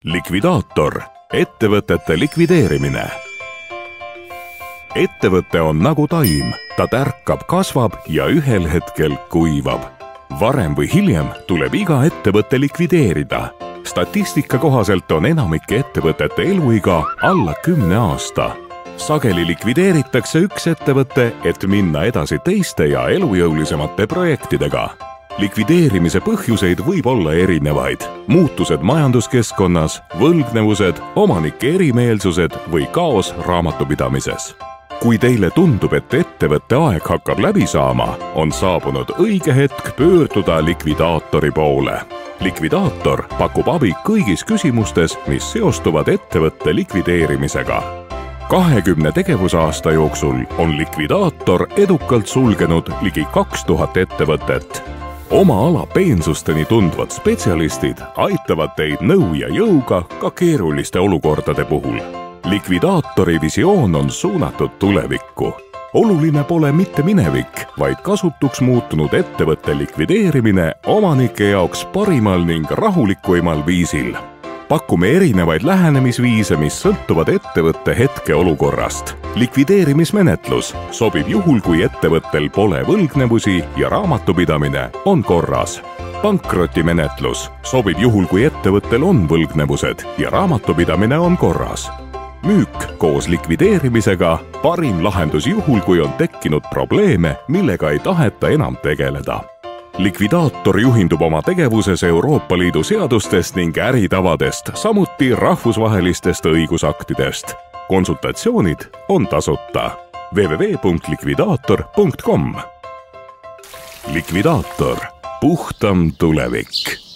Likvidaator – ettevõtete likvideerimine. Ettevõte on nagu taim, ta tärkab, kasvab ja ühel hetkel kuivab. Varem või hiljem tuleb iga ettevõte likvideerida. Statistika kohaselt on enamike ettevõtete eluiga alla 10 aasta. Sageli likvideeritakse üks ettevõte, et minna edasi teiste ja elujõulisemate projektidega. Likvideerimise põhjuseid võib olla erinevaid. Muutused majanduskeskkonnas, võlgnevused, omanike erimeelsused või kaos raamatupidamises. Kui teile tundub, et ettevõtte aeg hakkab läbi saama, on saabunud õige hetk pöörduda likvidaatori poole. Likvidaator pakub abi kõigis küsimustes, mis seostuvad ettevõtte likvideerimisega. 20 tegevusaasta jooksul on likvidaator edukalt sulgenud ligi 2000 ettevõtet. Oma ala peensusteni tundvad spetsialistid aitavad teid nõu ja jõuga ka keeruliste olukordade puhul. Likvidaatori visioon on suunatud tulevikku. Oluline pole mitte minevik, vaid kasutuks muutunud ettevõtte likvideerimine omanike jaoks parimal ning rahulikuimal viisil. Pakume erinevaid lähenemisviise, mis sõltuvad ettevõtte hetkeolukorrast. Likvideerimismenetlus sobib juhul, kui ettevõttel pole võlgnevusi ja raamatupidamine on korras. Pankrotimenetlus sobib juhul, kui ettevõttel on võlgnevused ja raamatupidamine on korras. Müük koos likvideerimisega parim lahendus juhul, kui on tekkinud probleeme, millega ei taheta enam tegeleda. Likvidaator juhindub oma tegevuses Euroopa Liidu seadustest ning äritavadest, samuti rahvusvahelistest õigusaktidest. Konsultatsioonid on tasuta. www.likvidaator.com. Likvidaator – puhtam tulevik.